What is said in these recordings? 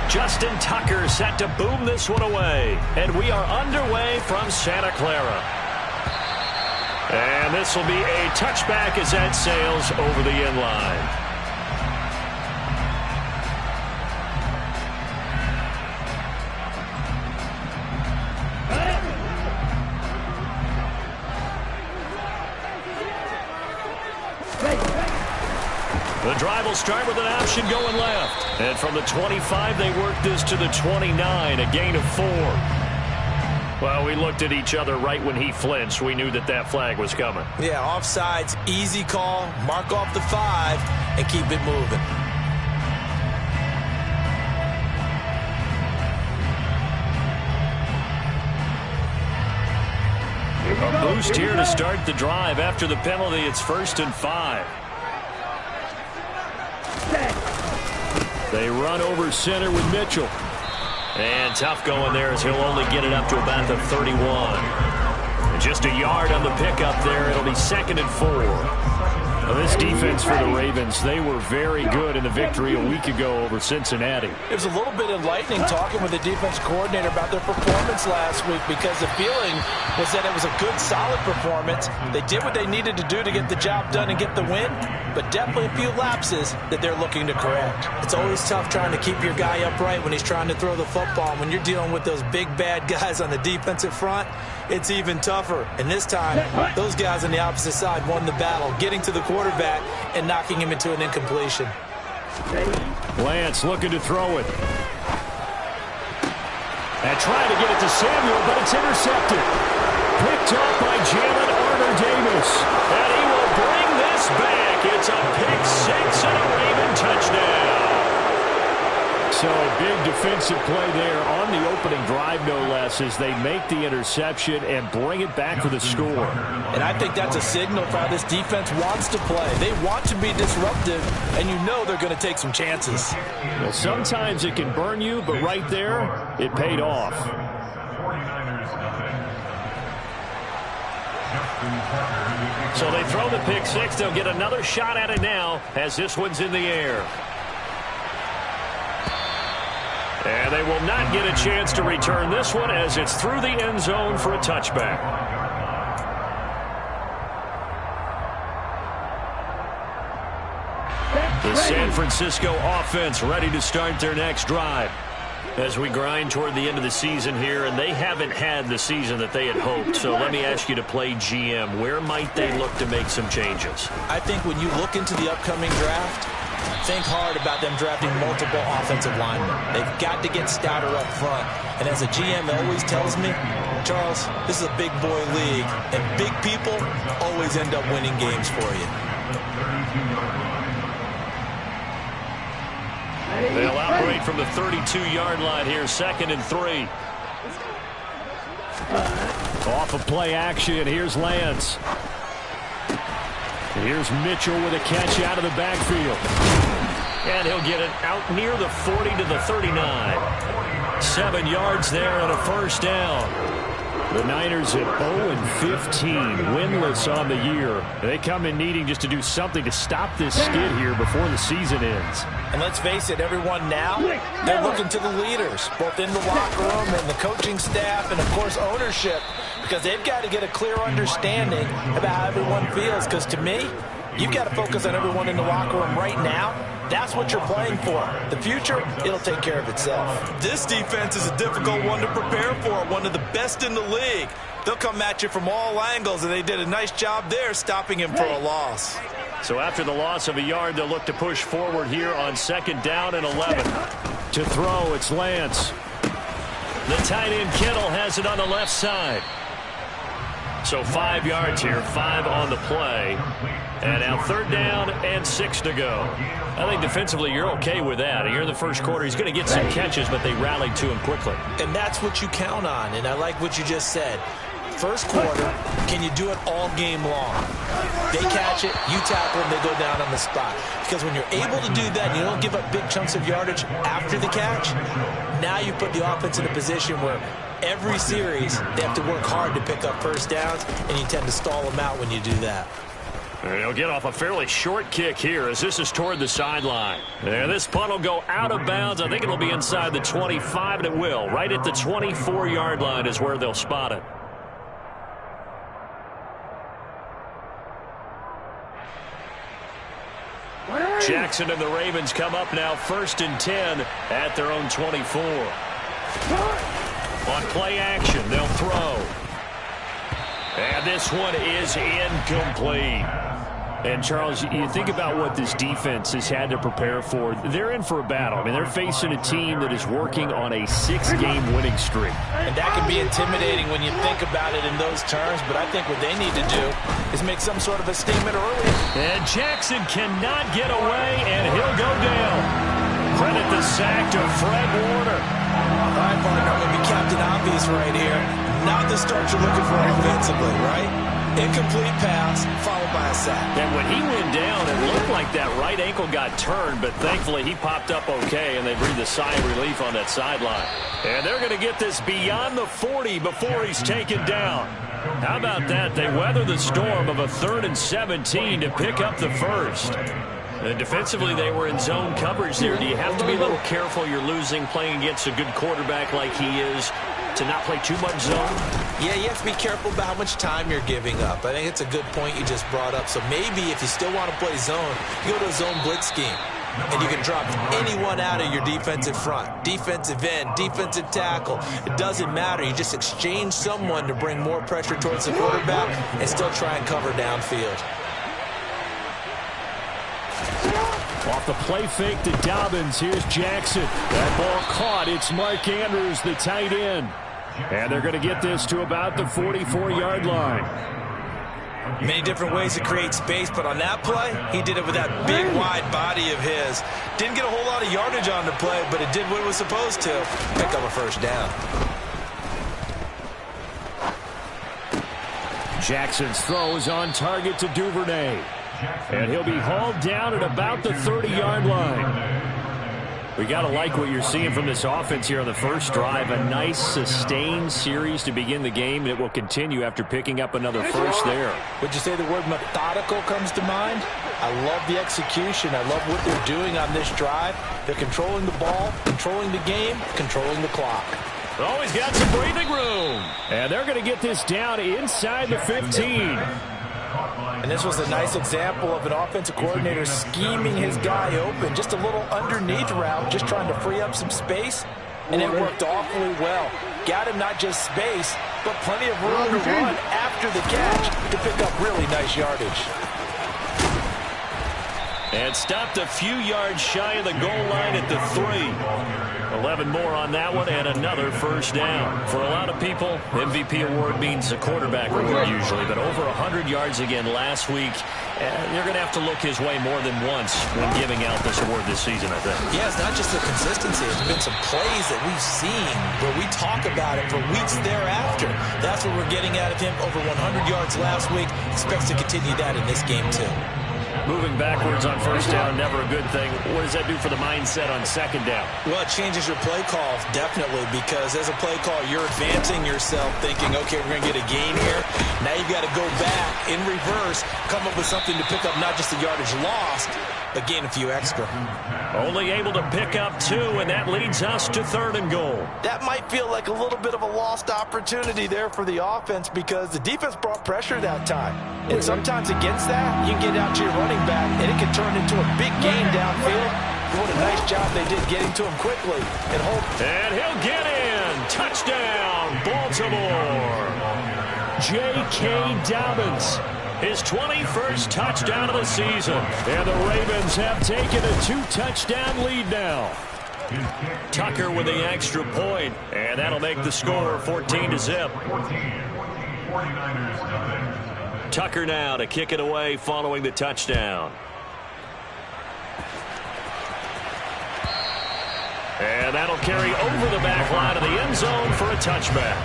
Justin Tucker set to boom this one away. And we are underway from Santa Clara. And this will be a touchback as that sails over the end line. The drive will start with an option going left. And from the 25, they work this to the 29, a gain of 4. Well, we looked at each other right when he flinched. We knew that that flag was coming. Yeah, offsides, easy call. Mark off the 5 and keep it moving. A boost here to start the drive. After the penalty, it's 1st and 5. They run over center with Mitchell. And tough going there as he'll only get it up to about the 31. And just a yard on the pickup there. It'll be 2nd and 4. Well, this defense for the Ravens, they were very good in the victory a week ago over Cincinnati. It was a little bit enlightening talking with the defense coordinator about their performance last week because the feeling was that it was a good, solid performance. They did what they needed to do to get the job done and get the win, but definitely a few lapses that they're looking to correct. It's always tough trying to keep your guy upright when he's trying to throw the football. When you're dealing with those big, bad guys on the defensive front, it's even tougher. And this time, those guys on the opposite side won the battle, getting to the quarterback and knocking him into an incompletion. Lance looking to throw it. And trying to get it to Samuel, but it's intercepted. Picked up by Jalen Armour-Davis. And he will bring this back. It's a pick 6 and a Raven touchdown. So big defensive play there on the opening drive, no less, as they make the interception and bring it back for the score. And I think that's a signal for how this defense wants to play. They want to be disruptive, and you know they're going to take some chances. Well, sometimes it can burn you, but right there, it paid off. So they throw the pick 6. They'll get another shot at it now as this one's in the air. And they will not get a chance to return this one as it's through the end zone for a touchback. The San Francisco offense ready to start their next drive as we grind toward the end of the season here, and they haven't had the season that they had hoped. So let me ask you to play GM. Where might they look to make some changes? I think when you look into the upcoming draft, think hard about them drafting multiple offensive linemen. They've got to get stouter up front. And as a GM always tells me, Charles, this is a big boy league, and big people always end up winning games for you. They'll operate from the 32-yard line here, 2nd and 3. Off of play action, here's Lance. Here's Mitchell with a catch out of the backfield. And he'll get it out near the 40 to the 39. 7 yards there and a first down. The Niners at 0-15, winless on the year. They come in needing just to do something to stop this skid here before the season ends. And let's face it, everyone now, they're looking to the leaders, both in the locker room and the coaching staff and, of course, ownership, because they've got to get a clear understanding about how everyone feels. Because to me, you've got to focus on everyone in the locker room right now. That's what you're playing for. The future, it'll take care of itself. This defense is a difficult one to prepare for, one of the best in the league. They'll come at you from all angles, and they did a nice job there stopping him for a loss. So after the loss of a yard, they'll look to push forward here on 2nd down and 11. To throw, it's Lance. The tight end Kittle has it on the left side. So 5 yards here, 5 on the play. And now 3rd down and 6 to go. I think defensively you're okay with that. Here in the first quarter, he's going to get some catches, but they rallied to him quickly. And that's what you count on, and I like what you just said. First quarter, can you do it all game long? They catch it, you tackle them, they go down on the spot. Because when you're able to do that, and you don't give up big chunks of yardage after the catch, now you put the offense in a position where every series they have to work hard to pick up first downs, and you tend to stall them out when you do that. And he'll get off a fairly short kick here as this is toward the sideline. And this punt will go out of bounds. I think it'll be inside the 25, and it will. Right at the 24-yard line is where they'll spot it. Jackson and the Ravens come up now 1st and 10 at their own 24. On play action, they'll throw. And this one is incomplete. And, Charles, you think about what this defense has had to prepare for. They're in for a battle. I mean, they're facing a team that is working on a 6-game winning streak. And that can be intimidating when you think about it in those terms, but I think what they need to do is make some sort of a statement early. And Jackson cannot get away, and he'll go down. Credit the sack to Fred Warner. All right, partner, I'm going to be Captain Obvious right here. Not the start you're looking for offensively, right? Incomplete pass, followed by a sack. And when he went down, it looked like that right ankle got turned, but thankfully he popped up okay, and they breathed a sigh of relief on that sideline. And they're going to get this beyond the 40 before he's taken down. How about that? They weather the storm of a 3rd and 17 to pick up the first. And defensively, they were in zone coverage there. Do you have to be a little careful? You're losing playing against a good quarterback like he is to not play too much zone? Yeah, you have to be careful about how much time you're giving up. I think it's a good point you just brought up. So maybe if you still want to play zone, you go to a zone blitz scheme. And you can drop anyone out of your defensive front. Defensive end, defensive tackle. It doesn't matter. You just exchange someone to bring more pressure towards the quarterback and still try and cover downfield. Off the play fake to Dobbins. Here's Jackson. That ball caught. It's Mark Andrews, the tight end. And they're going to get this to about the 44-yard line. Many different ways to create space, but on that play, he did it with that big, wide body of his. Didn't get a whole lot of yardage on the play, but it did what it was supposed to. Pick up a first down. Jackson's throw is on target to Duvernay. And he'll be hauled down at about the 30-yard line. We got to like what you're seeing from this offense here on the first drive. A nice, sustained series to begin the game. It will continue after picking up another first there. Would you say the word methodical comes to mind? I love the execution. I love what they're doing on this drive. They're controlling the ball, controlling the game, controlling the clock. Always got some breathing room. And they're going to get this down inside the 15. And this was a nice example of an offensive coordinator scheming his guy open. Just a little underneath route, just trying to free up some space. And it worked awfully well. Got him not just space, but plenty of room to run after the catch to pick up really nice yardage. And stopped a few yards shy of the goal line at the 3. 11 more on that one and another first down. For a lot of people, MVP award means a quarterback award usually, but over 100 yards again last week. You're going to have to look his way more than once when giving out this award this season, I think. Yeah, it's not just the consistency. There's been some plays that we've seen where we talk about it for weeks thereafter. That's what we're getting out of him. Over 100 yards last week. Expects to continue that in this game, too. Moving backwards on first down, never a good thing. What does that do for the mindset on second down? Well, it changes your play call, definitely, because as a play call, you're advancing yourself thinking, okay, we're going to get a gain here. Now you've got to go back in reverse, come up with something to pick up not just the yardage lost, but gain a few extra. Only able to pick up 2, and that leads us to 3rd and goal. That might feel like a little bit of a lost opportunity there for the offense because the defense brought pressure that time. And sometimes against that, you can get out to your running back, and it can turn into a big gain downfield. What a nice job they did getting to him quickly. And he'll get in. Touchdown, Baltimore. J.K. Dobbins. His 21st touchdown of the season. And the Ravens have taken a 2-touchdown lead now. Tucker with the extra point. And that'll make the score 14-0. Tucker now to kick it away following the touchdown. And that'll carry over the back line of the end zone for a touchback.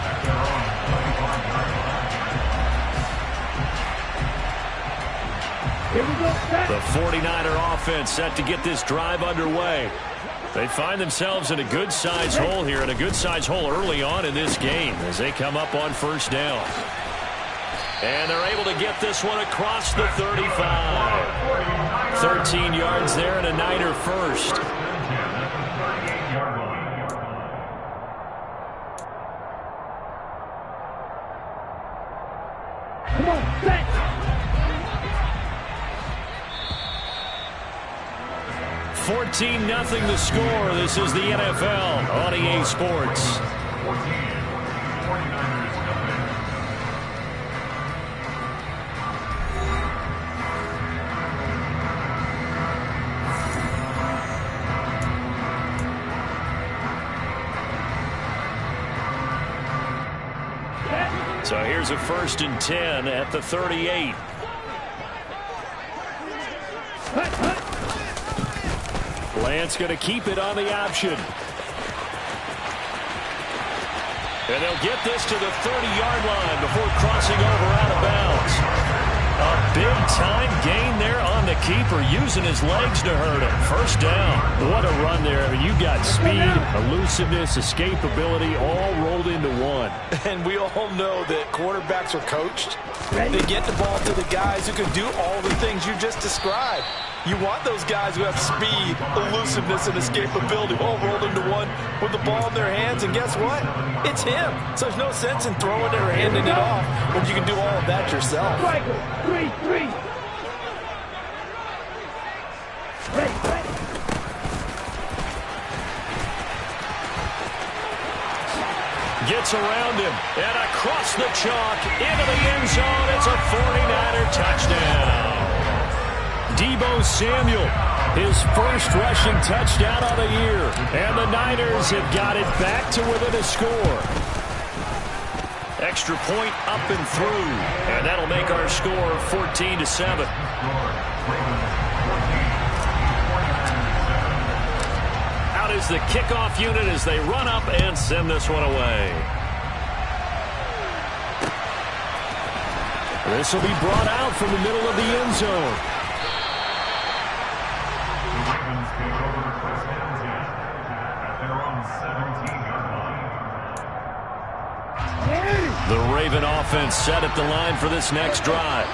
The 49er offense set to get this drive underway. They find themselves in a good-sized hole here, and a good-sized hole early on in this game as they come up on first down. And they're able to get this one across the 35. 13 yards there and a Niner first. Come on, set. 14-0 the score. This is the NFL on EA Sports. So here's a 1st and 10 at the 38. Lance going to keep it on the option. And they'll get this to the 30-yard line before crossing over out of bounds. A big-time gain there on the keeper, using his legs to hurt him. 1st down. What a run there. I mean, you got speed, elusiveness, escapability, all rolled into one. And we all know that quarterbacks are coached. They get the ball to the guys who can do all the things you just described. You want those guys who have speed, elusiveness, and escapability all rolled into one with the ball in their hands. And guess what? It's him. So there's no sense in throwing it or handing it off when you can do all of that yourself. 3-3. Ready. Gets around him and across the chalk into the end zone. It's a 49er touchdown. Deebo Samuel, his first rushing touchdown of the year. And the Niners have got it back to within a score. Extra point up and through. And that'll make our score 14-7. Out is the kickoff unit as they run up and send this one away. This will be brought out from the middle of the end zone. The Raven offense set at the line for this next drive.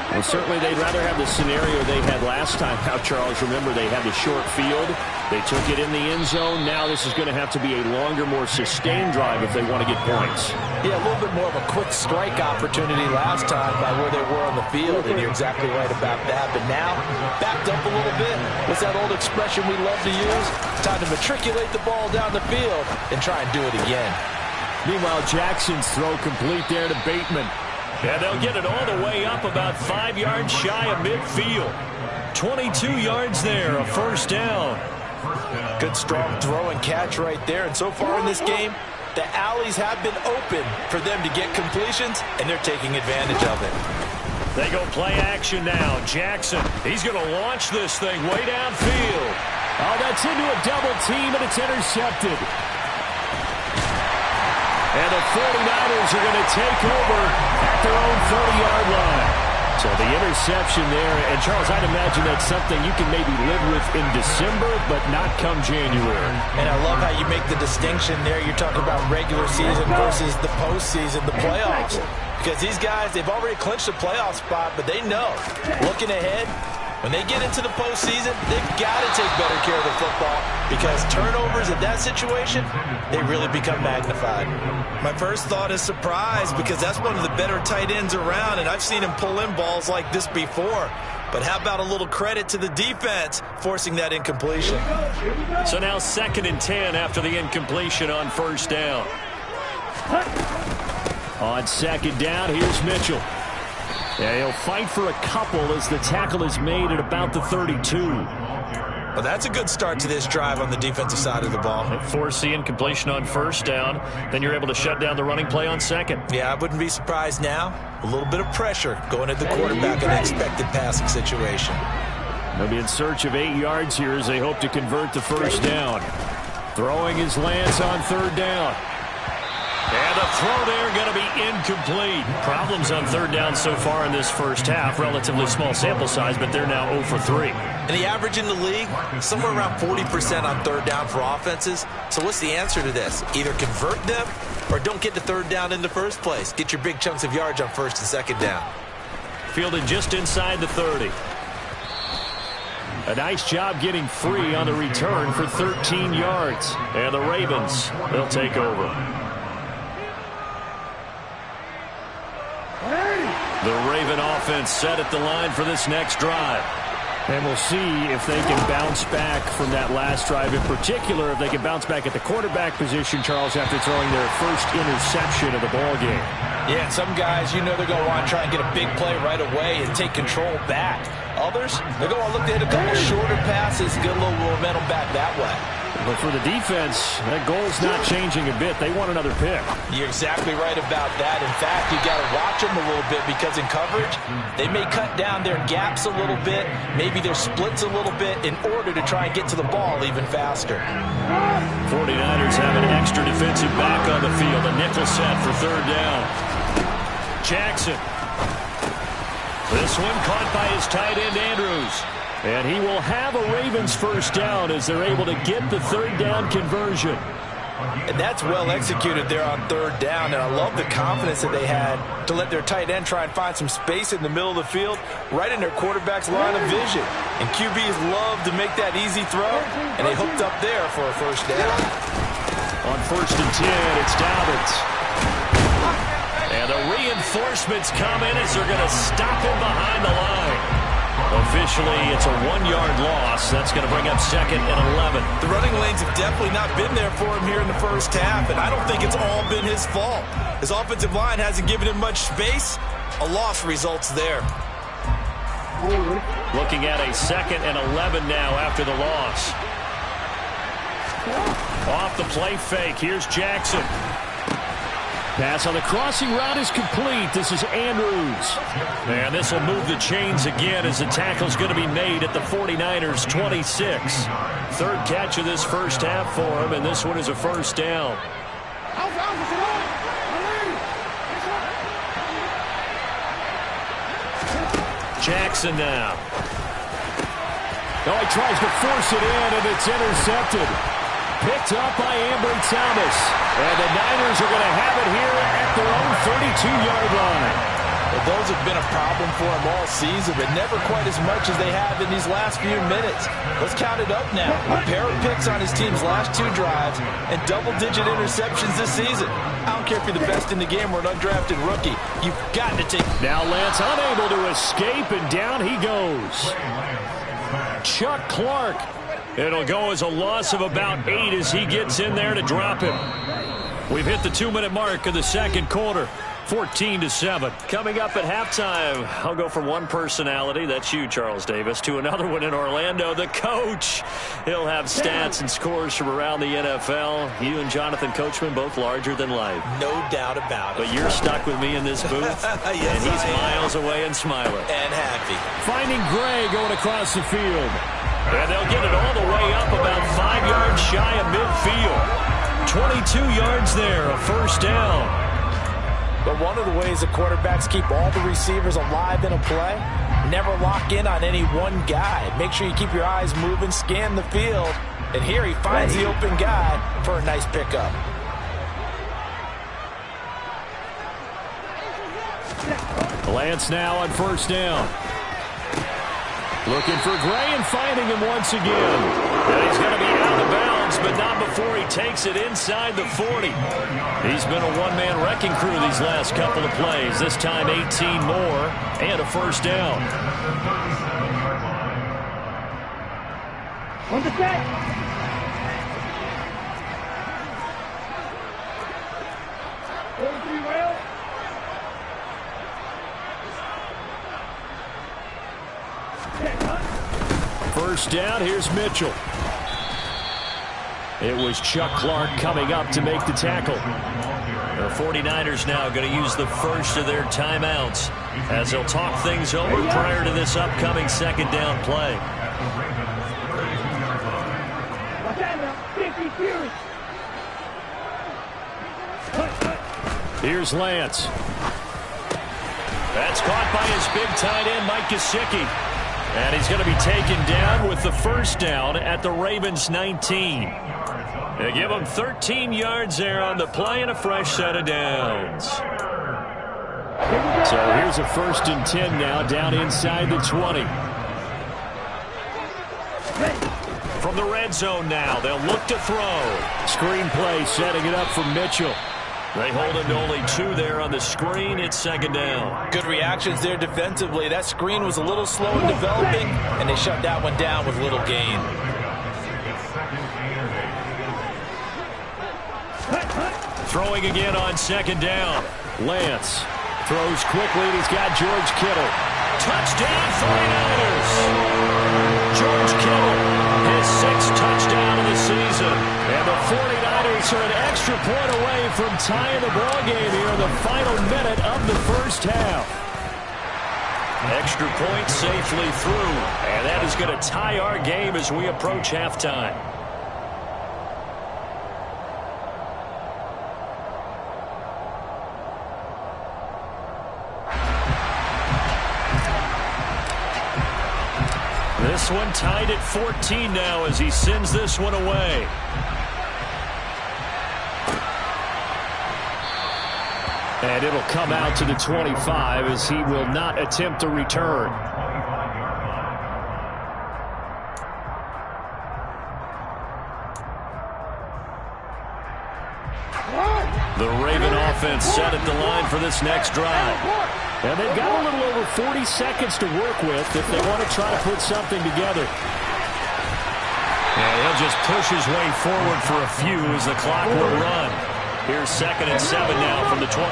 Well, certainly they'd rather have the scenario they had last time. Now, Charles, remember they had the short field. They took it in the end zone. Now this is going to have to be a longer, more sustained drive if they want to get points. Yeah, a little bit more of a quick strike opportunity last time by where they were on the field, and you're exactly right about that. But now, backed up a little bit. What's that old expression we love to use? Time to matriculate the ball down the field and try and do it again. Meanwhile, Jackson's throw complete there to Bateman. And they'll get it all the way up about 5 yards shy of midfield. 22 yards there, a 1st down. Good strong throw and catch right there. And so far in this game, the alleys have been open for them to get completions, and they're taking advantage of it. They go play action now. Jackson, he's going to launch this thing way downfield. Oh, that's into a double team, and it's intercepted. And the 49ers are going to take over at their own 30-yard line. So the interception there, and Charles, I'd imagine that's something you can maybe live with in December, but not come January. And I love how you make the distinction there. You're talking about regular season versus the postseason, the playoffs. Because these guys, they've already clinched a playoff spot, but they know, looking ahead, when they get into the postseason, they've got to take better care of the football because turnovers in that situation, they really become magnified. My first thought is surprise because that's one of the better tight ends around, and I've seen him pull in balls like this before. But how about a little credit to the defense forcing that incompletion? So now 2nd and 10 after the incompletion on 1st down. On 2nd down, here's Mitchell. Yeah, he'll fight for a couple as the tackle is made at about the 32. Well, that's a good start to this drive on the defensive side of the ball. Force the incompletion on 1st down. Then you're able to shut down the running play on 2nd. Yeah, I wouldn't be surprised now. A little bit of pressure going at the quarterback in an expected passing situation. They'll be in search of 8 yards here as they hope to convert the 1st down. Throwing is Lance on 3rd down. And the throw there going to be incomplete. Problems on 3rd down so far in this 1st half. Relatively small sample size, but they're now 0 for 3. And the average in the league, somewhere around 40% on 3rd down for offenses. So what's the answer to this? Either convert them or don't get to third down in the first place. Get your big chunks of yards on first and second down. Fielded just inside the 30. A nice job getting free on the return for 13 yards. And the Ravens, they'll take over. The Raven offense set at the line for this next drive. And we'll see if they can bounce back from that last drive. In particular, if they can bounce back at the quarterback position, Charles, after throwing their first interception of the ballgame. Yeah, and some guys, you know they're going to want to try and get a big play right away and take control back. Others, they're going to look to hit a couple shorter passes, get a little momentum back that way. But for the defense, that goal's not changing a bit. They want another pick. You're exactly right about that. In fact, you got to watch them a little bit because in coverage, they may cut down their gaps a little bit, maybe their splits a little bit in order to try and get to the ball even faster. 49ers have an extra defensive back on the field. A nickel set for third down. Jackson. This one caught by his tight end, Andrews. And he will have a Ravens first down as they're able to get the third down conversion. And that's well executed there on third down. And I love the confidence that they had to let their tight end try and find some space in the middle of the field, right in their quarterback's line of vision. And QBs love to make that easy throw, and they hooked up there for a first down. On first and 10, it's Dobbins. And the reinforcements come in as they're going to stop him behind the line. Officially, it's a 1-yard loss. That's going to bring up second and 11. The running lanes have definitely not been there for him here in the first half, and I don't think it's all been his fault. His offensive line hasn't given him much space. A loss results there. Looking at a second and 11 now after the loss. Off the play fake. Here's Jackson. Pass on the crossing route is complete. This is Andrews. And this will move the chains again as the tackle's going to be made at the 49ers 26. Third catch of this first half for him, and this one is a first down. Jackson now. Oh, he tries to force it in, and it's intercepted. Picked up by Ambry Thomas. And the Niners are going to have it here at their own 32-yard line. Well, those have been a problem for him all season, but never quite as much as they have in these last few minutes. Let's count it up now. A pair of picks on his team's last 2 drives and double-digit interceptions this season. I don't care if you're the best in the game or an undrafted rookie. You've got to take... Now Lance unable to escape, and down he goes. Chuck Clark. It'll go as a loss of about 8 as he gets in there to drop him. We've hit the 2-minute mark of the second quarter. 14-7. Coming up at halftime, I'll go from one personality, that's you, Charles Davis, to another one in Orlando, the coach. He'll have stats and scores from around the NFL. You and Jonathan Coachman, both larger than life. No doubt about it. But you're stuck with me in this booth, yes, and he's miles away and smiling. And happy. Finding Gray going across the field. And they'll get it all the way up about 5 yards shy of midfield. 22 yards there, a first down. But one of the ways the quarterbacks keep all the receivers alive in a play, never lock in on any one guy. Make sure you keep your eyes moving, scan the field, and here he finds the open guy for a nice pickup. Lance now on first down. Looking for Gray and finding him once again. And he's going to be out of bounds, but not before he takes it inside the 40. He's been a one-man wrecking crew these last couple of plays. This time 18 more and a first down. On the set. First down, here's Mitchell. It was Chuck Clark coming up to make the tackle. The 49ers now going to use the first of their timeouts as they'll talk things over prior to this upcoming second down play. Here's Lance. That's caught by his big tight end, Mike Gesicki. And he's going to be taken down with the first down at the Ravens 19. They give them 13 yards there on the play and a fresh set of downs. So here's a 1st and 10 now, down inside the 20. From the red zone now, they'll look to throw. Screen play, setting it up for Mitchell. They hold him to only 2 there on the screen. It's 2nd down. Good reactions there defensively. That screen was a little slow in developing, and they shut that one down with little gain. Throwing again on 2nd down. Lance throws quickly, and he's got George Kittle. Touchdown 49ers. George Kittle, his 6th touchdown of the season. And the 49ers are an extra point away from tying the ball game here in the final minute of the first half. Extra point safely through. And that is going to tie our game as we approach halftime. This one tied at 14 now as he sends this one away. And it'll come out to the 25 as he will not attempt to return. The Raven offense set at the line for this next drive. And they've got a little over 40 seconds to work with if they want to try to put something together. And he'll just push his way forward for a few as the clock will run. Here's 2nd and 7 now from the 28.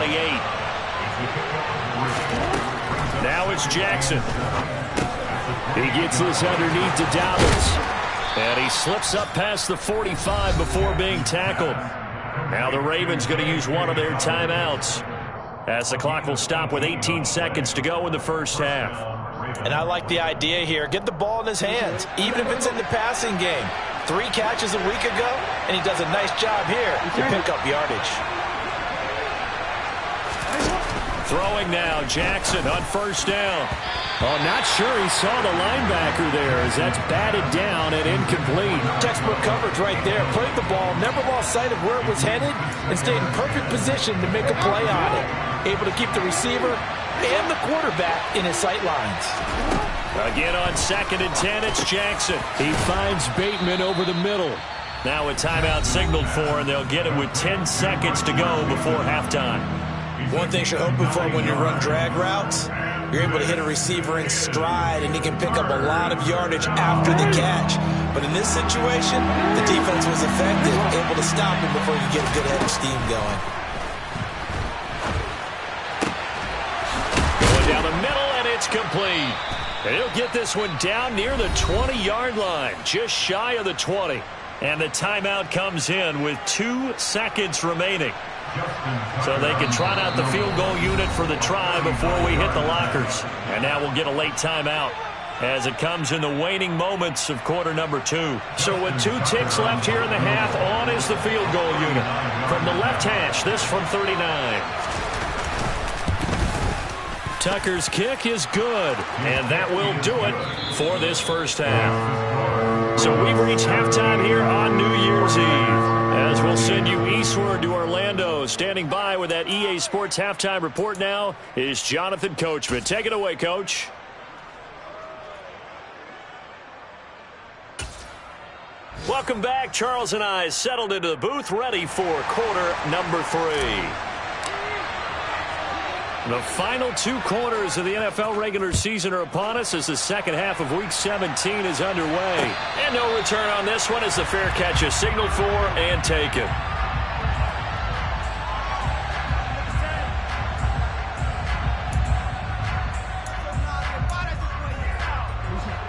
Now it's Jackson. He gets this underneath to Dobbins. And he slips up past the 45 before being tackled. Now the Ravens going to use one of their timeouts, as the clock will stop with 18 seconds to go in the first half. And I like the idea here. Get the ball in his hands, even if it's in the passing game. 3 catches a week ago, and he does a nice job here to pick up yardage. Throwing now, Jackson on 1st down. Oh, not sure he saw the linebacker there as that's batted down and incomplete. Textbook coverage right there. Played the ball, never lost sight of where it was headed, and stayed in perfect position to make a play on it. Able to keep the receiver and the quarterback in his sight lines. Again on 2nd and 10, it's Jackson. He finds Bateman over the middle. Now a timeout signaled for, and they'll get it with 10 seconds to go before halftime. One thing you're hoping for when you run drag routes, you're able to hit a receiver in stride, and he can pick up a lot of yardage after the catch. But in this situation, the defense was effective, able to stop him before you get a good head of steam going. Going down the middle, and it's complete. And he'll get this one down near the 20-yard line, just shy of the 20. And the timeout comes in with 2 seconds remaining. So they can trot out the field goal unit for the try before we hit the lockers. And now we'll get a late timeout as it comes in the waning moments of quarter number 2. So with 2 ticks left here in the half, on is the field goal unit. From the left hash, this from 39. Tucker's kick is good, and that will do it for this first half. So we've reached halftime here on New Year's Eve, as we'll send you eastward to Orlando. Standing by with that EA Sports halftime report now is Jonathan Coachman. Take it away, Coach. Welcome back. Charles and I settled into the booth, ready for quarter number 3. The final 2 quarters of the NFL regular season are upon us as the second half of Week 17 is underway. And no return on this one as the fair catch is signaled for and taken.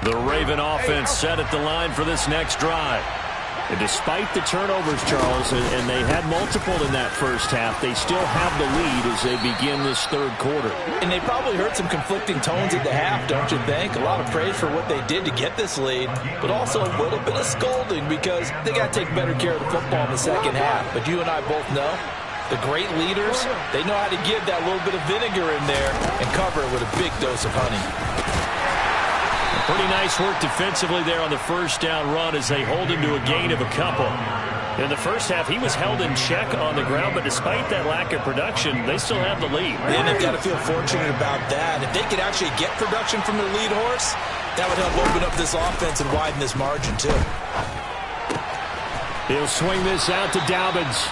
The Raven offense set at the line for this next drive. And despite the turnovers, Charles, and they had multiple in that first half, they still have the lead as they begin this third quarter. And they probably heard some conflicting tones at the half, don't you think? A lot of praise for what they did to get this lead, but also a little bit of scolding because they got to take better care of the football in the second half. But you and I both know the great leaders, they know how to give that little bit of vinegar in there and cover it with a big dose of honey. Pretty nice work defensively there on the first down run as they hold him to a gain of a couple. In the first half, he was held in check on the ground, but despite that lack of production, they still have the lead. And they've got to feel fortunate about that. If they could actually get production from their lead horse, that would help open up this offense and widen this margin, too. He'll swing this out to Dobbins.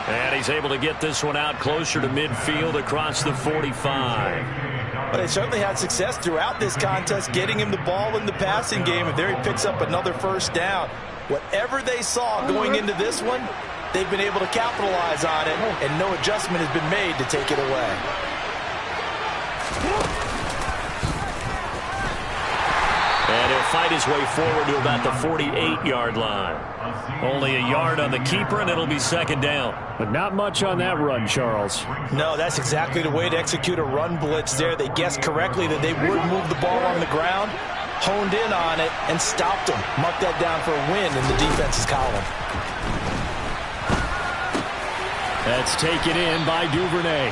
And he's able to get this one out closer to midfield across the 45. But they certainly had success throughout this contest, getting him the ball in the passing game, and there he picks up another first down. Whatever they saw going into this one, they've been able to capitalize on it, and no adjustment has been made to take it away. And he'll fight his way forward to about the 48-yard line. Only a yard on the keeper, and it'll be second down. But not much on that run, Charles. No, that's exactly the way to execute a run blitz there. They guessed correctly that they would move the ball on the ground, honed in on it, and stopped them. Marked that down for a win in the defense's column. That's taken in by Duvernay.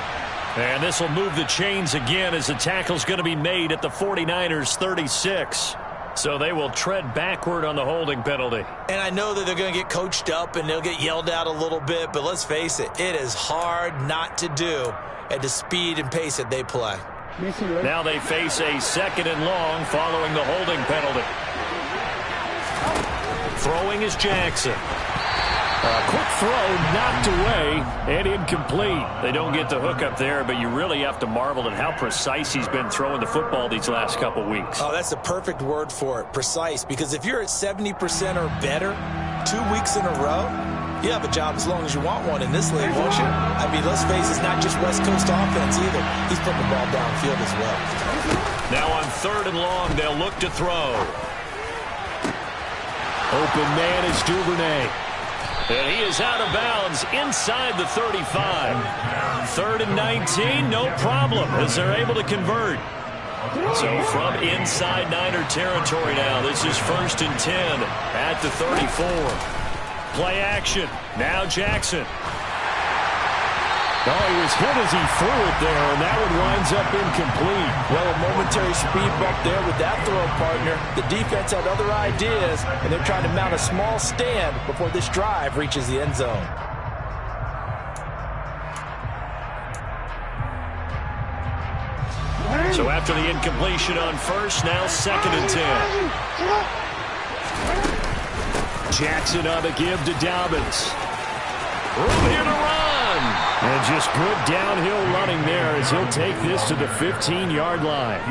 And this will move the chains again as the tackle's going to be made at the 49ers' 36. So they will tread backward on the holding penalty. And I know that they're going to get coached up and they'll get yelled at a little bit, but let's face it, it is hard not to do at the speed and pace that they play. Now they face a second and long following the holding penalty. Throwing is Jackson. A quick throw knocked away and incomplete. They don't get the hook up there, but you really have to marvel at how precise he's been throwing the football these last couple weeks. Oh, that's the perfect word for it, precise, because if you're at 70% or better 2 weeks in a row, you have a job as long as you want one in this league, won't you? I mean, let's face it, it's not just West Coast offense either. He's putting the ball downfield as well. Now on third and long, they'll look to throw. Open man is Duvernay. And he is out of bounds inside the 35. Third and 19, no problem as they're able to convert. So from inside Niner territory now, this is 1st and 10 at the 34. Play action. Now Jackson. Oh, he was hit as he threw it there, and that one winds up incomplete. Well, a momentary speed bump there with that throw, partner. The defense had other ideas, and they're trying to mount a small stand before this drive reaches the end zone. So after the incompletion on first, now 2nd and 10. Jackson on the give to Dobbins. Room here to run. And just good downhill running there as he'll take this to the 15-yard line.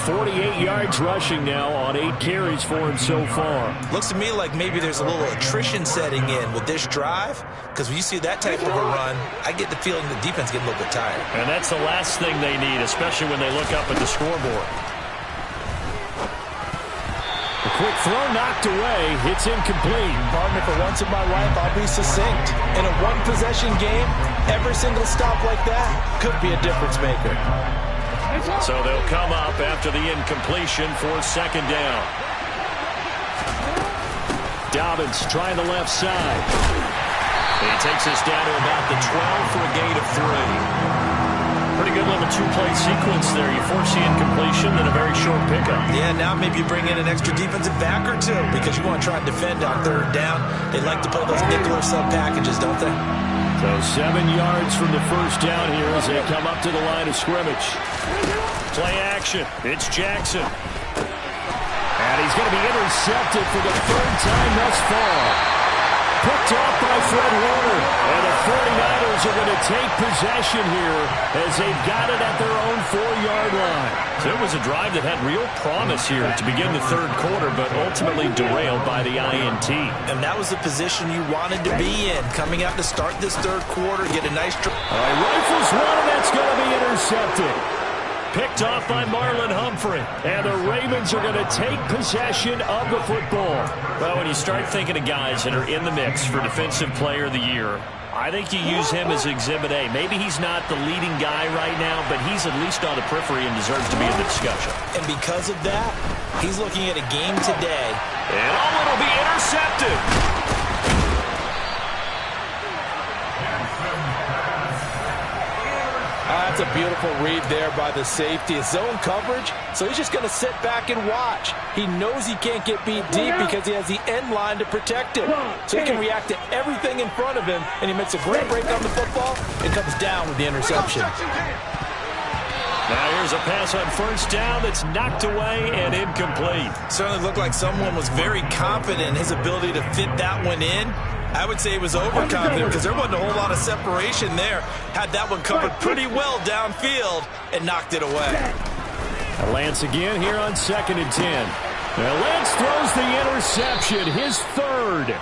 48 yards rushing now on 8 carries for him so far. Looks to me like maybe there's a little attrition setting in with this drive, because when you see that type of a run, I get the feeling the defense getting a little bit tired. And that's the last thing they need, especially when they look up at the scoreboard. A quick throw knocked away. It's incomplete. Partner, for once in my life, I'll be succinct. In a one-possession game, every single stop like that could be a difference maker. So they'll come up after the incompletion for 2nd down. Dobbins trying the left side. He takes us down to about the 12 for a gain of 3. Pretty good little two-play sequence there. You force the incompletion, then a very short pickup. Yeah, now maybe you bring in an extra defensive back or two because you want to try and defend on 3rd down. They like to play those nickel or sub packages, don't they? So 7 yards from the first down here as they come up to the line of scrimmage. Play action. It's Jackson. And he's going to be intercepted for the 3rd time thus far. Picked off by Fred Warner. And the 49ers are going to take possession here as they've got it at their own 4-yard line. So it was a drive that had real promise here to begin the 3rd quarter, but ultimately derailed by the INT. And that was the position you wanted to be in. Coming out to start this 3rd quarter, get a nice drive. All right, rifles one, and that's going to be intercepted. Picked off by Marlon Humphrey. And the Ravens are going to take possession of the football. Well, when you start thinking of guys that are in the mix for Defensive Player of the Year, I think you use him as Exhibit A. Maybe he's not the leading guy right now, but he's at least on the periphery and deserves to be in the discussion. And because of that, he's looking at a game today. And it'll be intercepted. That's a beautiful read there by the safety. It's zone coverage, so he's just going to sit back and watch. He knows he can't get beat deep because he has the end line to protect him. So he can react to everything in front of him, and he makes a great break on the football and comes down with the interception. Now here's a pass on first down that's knocked away and incomplete. Certainly looked like someone was very confident in his ability to fit that one in. I would say he was overconfident because there wasn't a whole lot of separation there. Had that one covered pretty well downfield and knocked it away. Lance again here on 2nd and 10. Now Lance throws the interception, his third.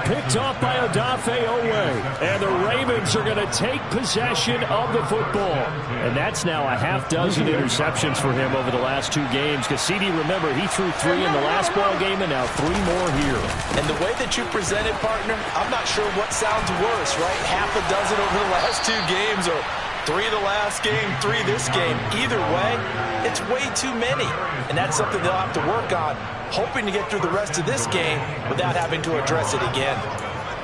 Picked off by Odafe Oweh. And the Ravens are going to take possession of the football. And that's now a half dozen interceptions for him over the last 2 games. Because CD, remember, he threw 3 in the last ball game and now 3 more here. And the way that you presented, partner, I'm not sure what sounds worse, right? Half a dozen over the last 2 games or 3 the last game, 3 this game. Either way, it's way too many. And that's something they'll have to work on, hoping to get through the rest of this game without having to address it again.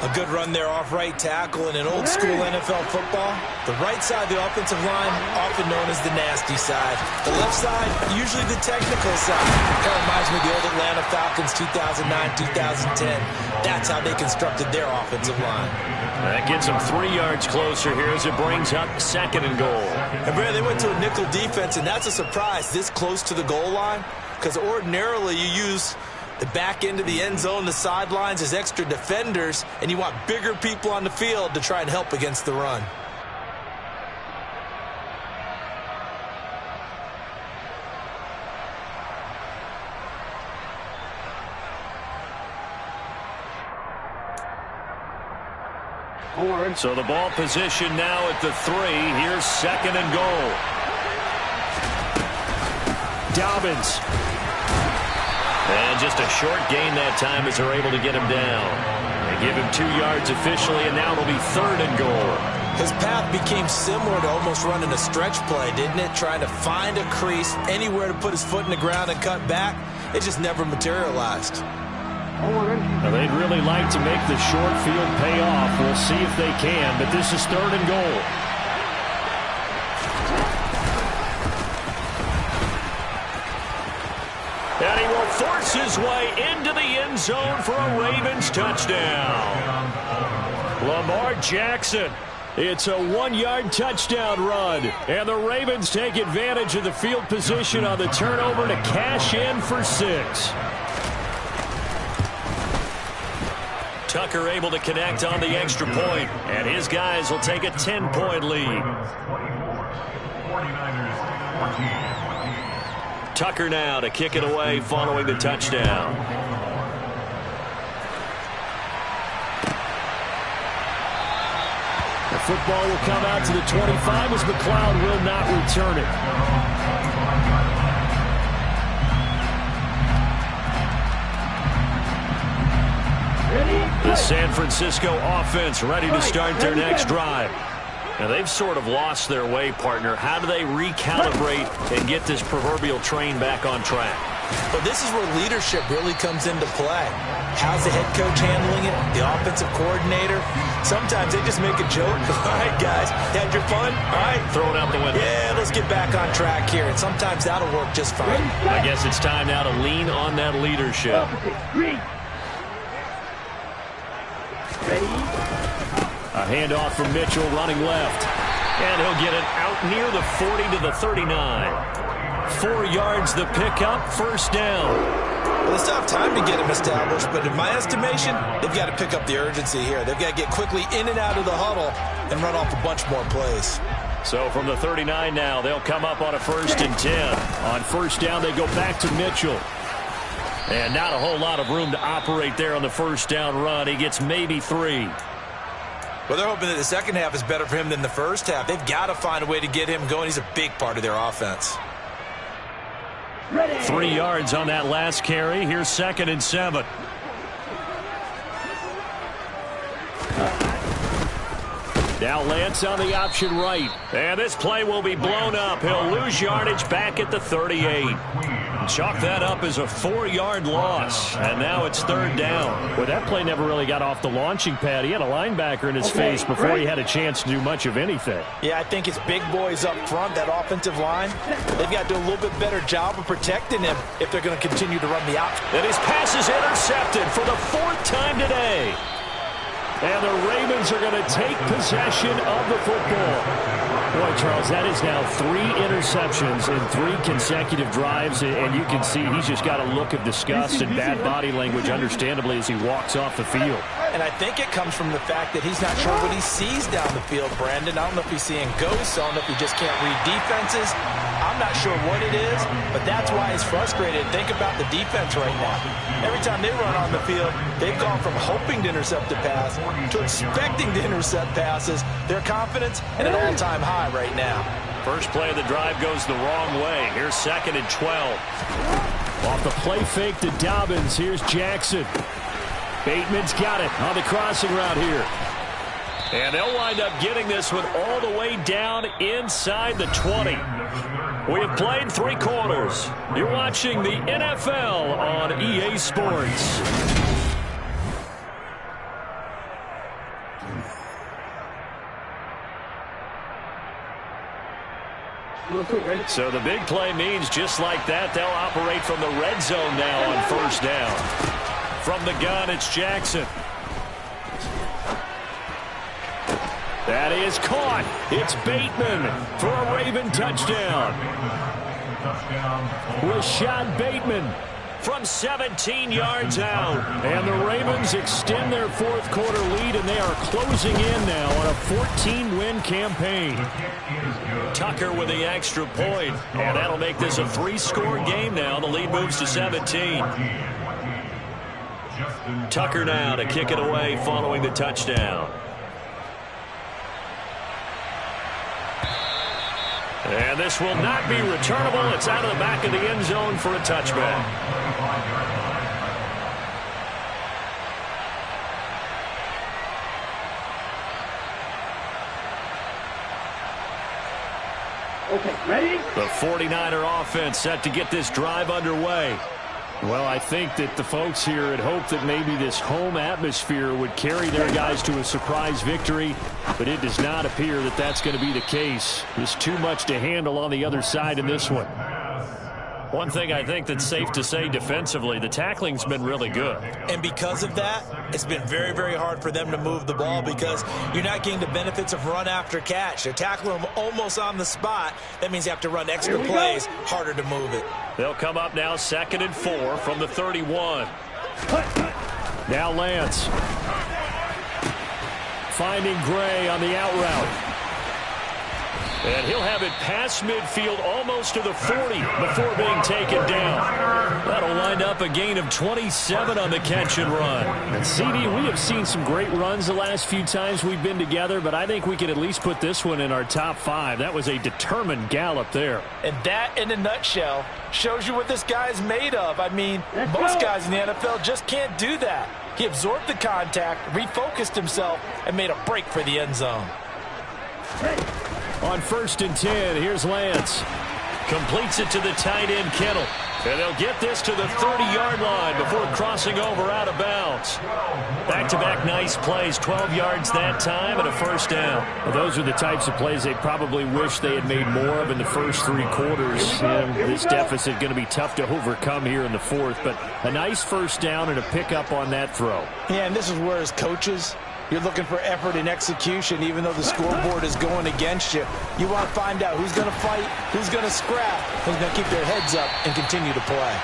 A good run there off right tackle in an old school NFL football. The right side of the offensive line, often known as the nasty side. The left side, usually the technical side. Kind of reminds me of the old Atlanta Falcons 2009-2010. That's how they constructed their offensive line. That gets them 3 yards closer here as it brings up 2nd and goal. And Brad, they went to a nickel defense, and that's a surprise this close to the goal line. Because ordinarily you use the back end of the end zone, the sidelines as extra defenders, and you want bigger people on the field to try and help against the run. So the ball position now at the 3. Here's 2nd and goal. Dobbins. And just a short gain that time as they're able to get him down. They give him 2 yards officially, and now it'll be 3rd and goal. His path became similar to almost running a stretch play, didn't it? Trying to find a crease, anywhere to put his foot in the ground and cut back. It just never materialized. Now they'd really like to make the short field pay off. We'll see if they can, but this is 3rd and goal. And he will force his way into the end zone for a Ravens touchdown. Lamar Jackson. It's a 1-yard touchdown run. And the Ravens take advantage of the field position on the turnover to cash in for 6. Tucker able to connect on the extra point, and his guys will take a 10-point lead. Tucker now to kick it away following the touchdown. The football will come out to the 25 as McLeod will not return it. The San Francisco offense ready to start their next drive. Now, they've sort of lost their way, partner. How do they recalibrate and get this proverbial train back on track? But this is where leadership really comes into play. How's the head coach handling it? The offensive coordinator? Sometimes they just make a joke. All right, guys, had your fun? All right. Throw it out the window. Yeah, let's get back on track here. And sometimes that'll work just fine. I guess it's time now to lean on that leadership. A handoff from Mitchell running left. And he'll get it out near the 40 to the 39. 4 yards the pickup, 1st down. Well, they still have time to get him established, but in my estimation, they've got to pick up the urgency here. They've got to get quickly in and out of the huddle and run off a bunch more plays. So from the 39 now, they'll come up on a 1st and 10. On 1st down, they go back to Mitchell. And not a whole lot of room to operate there on the 1st down run. He gets maybe 3. Well, they're hoping that the second half is better for him than the first half. They've got to find a way to get him going. He's a big part of their offense. 3 yards on that last carry. Here's 2nd and 7. Now Lance on the option right. And this play will be blown up. He'll lose yardage back at the 38. Chalk that up as a 4-yard loss. And now it's 3rd down. Well, that play never really got off the launching pad. He had a linebacker in his face before he had a chance to do much of anything. Yeah, I think it's big boys up front, that offensive line. They've got to do a little bit better job of protecting him if they're going to continue to run the option. And his pass is intercepted for the 4th time today. And the Ravens are going to take possession of the football. Boy, Charles, that is now 3 interceptions in 3 consecutive drives, and you can see he's just got a look of disgust and bad body language, understandably, as he walks off the field. And I think it comes from the fact that he's not sure what he sees down the field, Brandon. I don't know if he's seeing ghosts. I don't know if he just can't read defenses. I'm not sure what it is, but that's why he's frustrated. Think about the defense right now. Every time they run on the field, they've gone from hoping to intercept a pass to expecting to intercept passes. Their confidence at an all-time high right now. First play of the drive goes the wrong way. Here's 2nd and 12. Off the play fake to Dobbins. Here's Jackson. Bateman's got it on the crossing route here. And they'll wind up getting this one all the way down inside the 20. We have played 3 quarters. You're watching the NFL on EA Sports. So the big play means just like that, they'll operate from the red zone now on 1st down. From the gun, it's Jackson. That is caught. It's Bateman for a Raven touchdown. Rashad Bateman from 17 yards out. And the Ravens extend their 4th quarter lead, and they are closing in now on a 14-win campaign. Tucker with the extra point, and that'll make this a 3-score game now. The lead moves to 17. Tucker now to kick it away following the touchdown. And this will not be returnable. It's out of the back of the end zone for a touchback. Okay, ready? The 49er offense set to get this drive underway. Well, I think that the folks here had hoped that maybe this home atmosphere would carry their guys to a surprise victory, but it does not appear that that's going to be the case. There's too much to handle on the other side in this one. One thing I think that's safe to say defensively, the tackling's been really good. And because of that, it's been very, very hard for them to move the ball because you're not getting the benefits of run after catch. They're tackling them almost on the spot. That means you have to run extra plays, harder to move it. They'll come up now 2nd and 4 from the 31. Now Lance. Finding Gray on the out route. And he'll have it past midfield almost to the 40 before being taken down. That'll wind up a gain of 27 on the catch and run. And CD, we have seen some great runs the last few times we've been together, but I think we can at least put this one in our top 5. That was a determined gallop there. And that, in a nutshell, shows you what this guy is made of. I mean, most guys in the NFL just can't do that. He absorbed the contact, refocused himself, and made a break for the end zone. On 1st and 10, here's Lance. Completes it to the tight end, Kittle. And they'll get this to the 30-yard line before crossing over out of bounds. Back-to-back nice plays, 12 yards that time and a 1st down. Well, those are the types of plays they probably wish they had made more of in the first 3 quarters. And this deficit going to be tough to overcome here in the 4th, but a nice 1st down and a pickup on that throw. Yeah, and this is where as coaches, you're looking for effort and execution, even though the scoreboard is going against you. You want to find out who's going to fight, who's going to scrap, who's going to keep their heads up and continue to play.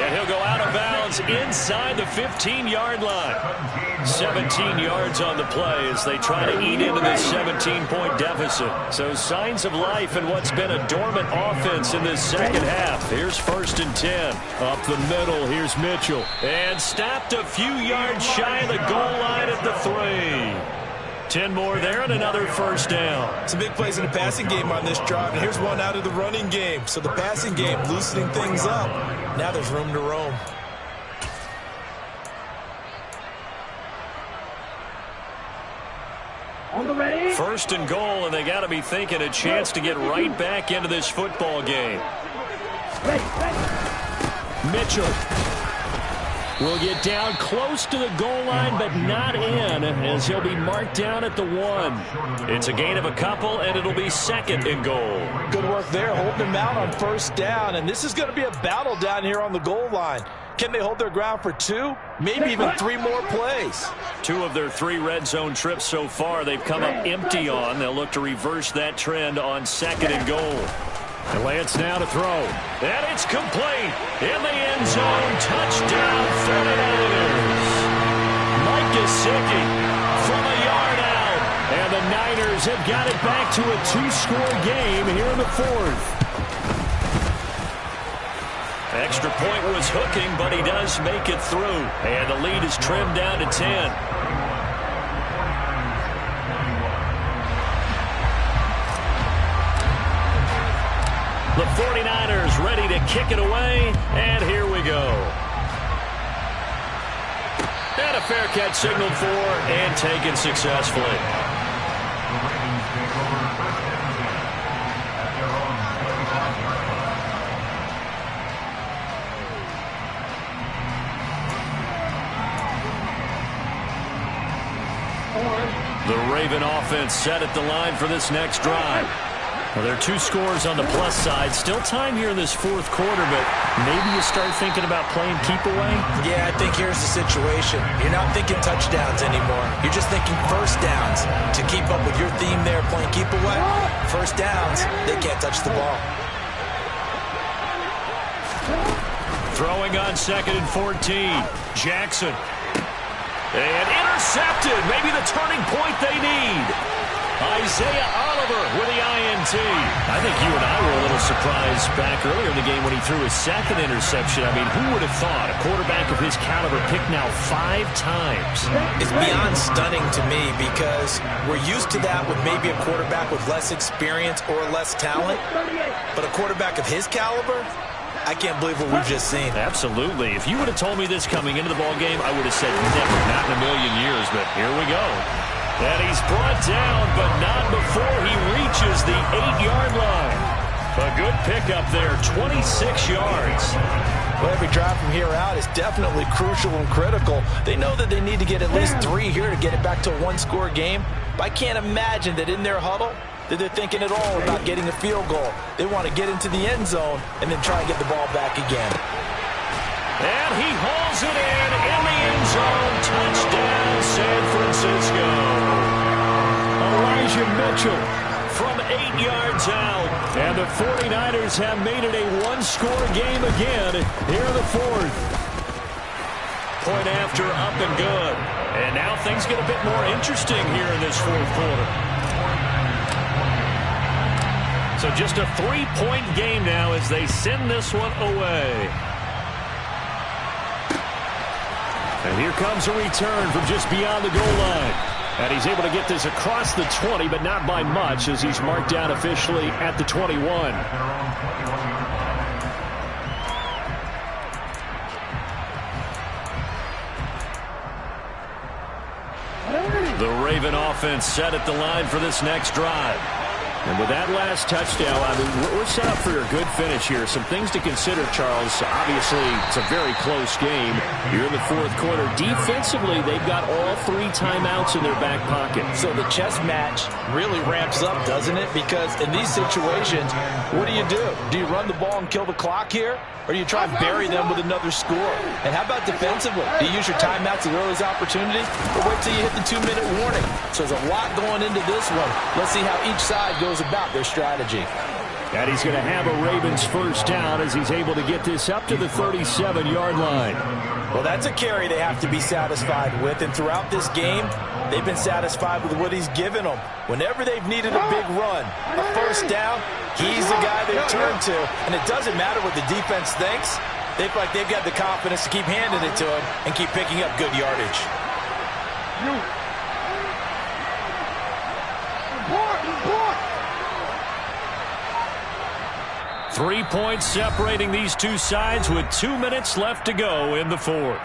And he'll go out of bounds inside the 15-yard line. 17 yards on the play as they try to eat into this 17-point deficit. So signs of life in what's been a dormant offense in this second half. Here's 1st and 10. Up the middle, here's Mitchell. And stopped a few yards shy of the goal line at the 3. 10 more there and another 1st down. Some big plays in the passing game on this drive, and here's one out of the running game. So the passing game loosening things up. Now there's room to roam. On the ready. First and goal, and they got to be thinking a chance to get right back into this football game. Ready. Mitchell will get down close to the goal line, but not in, as he'll be marked down at the 1. It's a gain of a couple, and it'll be second and goal. Good work there, holding him out on first down, and this is going to be a battle down here on the goal line. Can they hold their ground for 2, maybe even 3 more plays? 2 of their 3 red zone trips so far they've come up empty on. They'll look to reverse that trend on second and goal. And Lance now to throw. And it's complete. In the end zone. Touchdown 49ers. Mike Gesicki from a yard out. And the Niners have got it back to a 2-score game here in the 4th. Extra point was hooking, but he does make it through. And the lead is trimmed down to 10. The 49ers ready to kick it away, and here we go. And a fair catch signaled for and taken successfully. The Raven offense set at the line for this next drive. Well, there are 2 scores on the plus side. Still time here in this 4th quarter, but maybe you start thinking about playing keep away? Yeah, I think here's the situation. You're not thinking touchdowns anymore. You're just thinking first downs. To keep up with your theme there, playing keep away, first downs, they can't touch the ball. Throwing on 2nd and 14. Jackson. And intercepted. Maybe the turning point they need. Isaiah Oliver with the INT. I think you and I were a little surprised back earlier in the game when he threw his 2nd interception. I mean, who would have thought a quarterback of his caliber picked now 5 times? It's beyond stunning to me because we're used to that with maybe a quarterback with less experience or less talent. But a quarterback of his caliber, I can't believe what we've just seen. Absolutely. If you would have told me this coming into the ballgame, I would have said never, not in a million years. But here we go. And he's brought down, but not before he reaches the 8-yard line. A good pickup there, 26 yards. Well, every drive from here out is definitely crucial and critical. They know that they need to get at least 3 here to get it back to a 1-score game. But I can't imagine that in their huddle that they're thinking at all about getting a field goal. They want to get into the end zone and then try and get the ball back again. And he hauls it in the end zone. Touchdown, San Francisco. Elijah Mitchell from 8 yards out. And the 49ers have made it a 1-score game again here in the 4th. Point after, up and good. And now things get a bit more interesting here in this 4th quarter. So just a 3-point game now as they send this one away. And here comes a return from just beyond the goal line. And he's able to get this across the 20, but not by much as he's marked down officially at the 21. The Raven offense set at the line for this next drive. And with that last touchdown, I mean, we're set up for a good finish here. Some things to consider, Charles. Obviously, it's a very close game here in the 4th quarter. Defensively, they've got all 3 timeouts in their back pocket. So the chess match really ramps up, doesn't it? Because in these situations, what do? Do you run the ball and kill the clock here? Or do you try and bury them with another score? And how about defensively? Do you use your timeouts at earliest opportunity? Or wait till you hit the 2-minute warning? So there's a lot going into this one. Let's see how each side goes about their strategy. And he's going to have a Ravens first down as he's able to get this up to the 37-yard line. Well, that's a carry they have to be satisfied with. And throughout this game, they've been satisfied with what he's given them. Whenever they've needed a big run, a first down, he's the guy they turn to. And it doesn't matter what the defense thinks. They feel like they've got the confidence to keep handing it to him and keep picking up good yardage. 3 points separating these two sides with 2 minutes left to go in the 4th.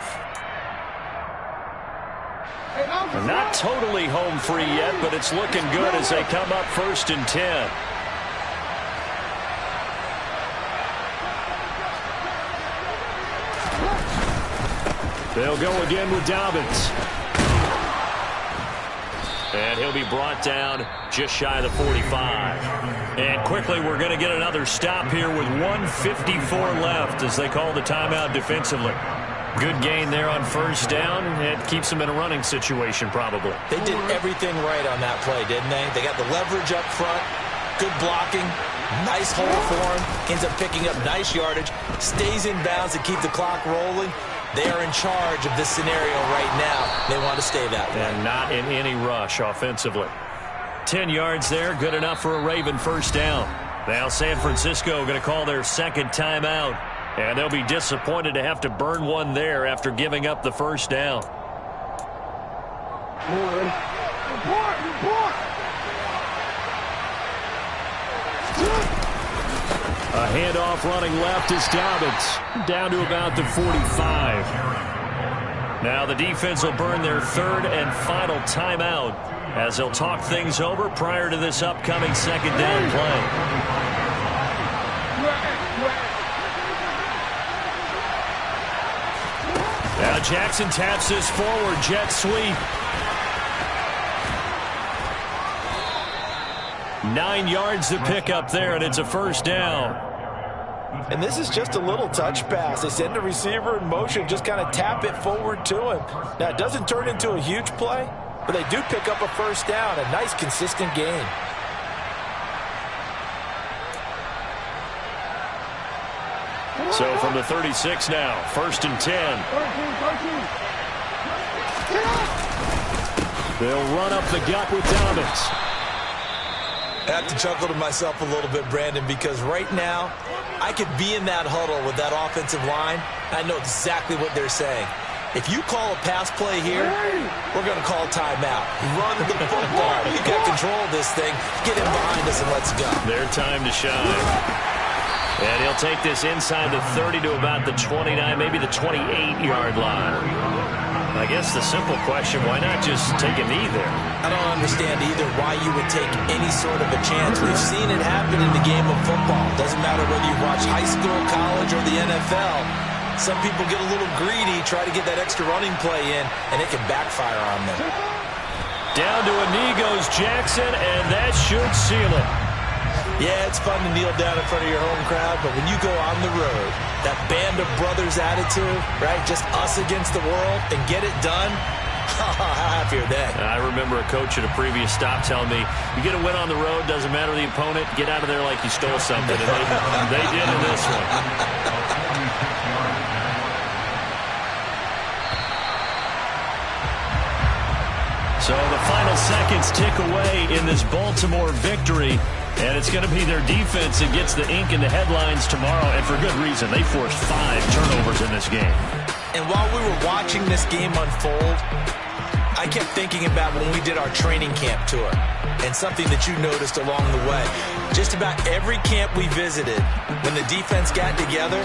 Hey, Not totally home free yet, but it's looking good as they come up 1st and 10. They'll go again with Dobbins. And he'll be brought down just shy of the 45. And quickly we're going to get another stop here with 1:54 left as they call the timeout defensively. Good gain there on 1st down. It keeps them in a running situation probably. They did everything right on that play, didn't they? They got the leverage up front, good blocking, nice hole for him, ends up picking up nice yardage, stays in bounds to keep the clock rolling. They are in charge of this scenario right now. They want to stay that way. And not in any rush offensively. 10 yards there, good enough for a Raven 1st down. Now San Francisco going to call their 2nd timeout. And they'll be disappointed to have to burn one there after giving up the 1st down. A handoff running left is Dobbins. Down to about the 45. Now the defense will burn their 3rd and final timeout as they'll talk things over prior to this upcoming 2nd down play. Now Jackson taps this forward, jet sweep. 9 yards to pick up there, and it's a 1st down. And this is just a little touch pass. They send the receiver in motion, just kind of tap it forward to him. Now, it doesn't turn into a huge play, but they do pick up a 1st down, a nice, consistent gain. So from the 36 now, 1st and 10. They'll run up the gut with Dobbins. I have to chuckle to myself a little bit, Brandon, because right now I could be in that huddle with that offensive line. I know exactly what they're saying. If you call a pass play here, we're going to call timeout. Run the football. You got control of this thing. Get him behind us and let's go. Their time to shine. And he'll take this inside the 30 to about the 29, maybe the 28-yard line. I guess the simple question, why not just take a knee there? I don't understand either why you would take any sort of a chance. We've seen it happen in the game of football. Doesn't matter whether you watch high school, college, or the NFL. Some people get a little greedy, try to get that extra running play in, and it can backfire on them. Down to a knee goes Jackson, and that should seal it. Yeah, it's fun to kneel down in front of your home crowd, but when you go on the road, that band of brothers attitude, right, just us against the world, and get it done, how happy are they? I remember a coach at a previous stop telling me, you get a win on the road, doesn't matter the opponent, get out of there like you stole something. And they did in this one. So the final seconds tick away in this Baltimore victory. And it's going to be their defense that gets the ink in the headlines tomorrow, and for good reason. They forced 5 turnovers in this game. And while we were watching this game unfold, I kept thinking about when we did our training camp tour and something that you noticed along the way. Just about every camp we visited, when the defense got together,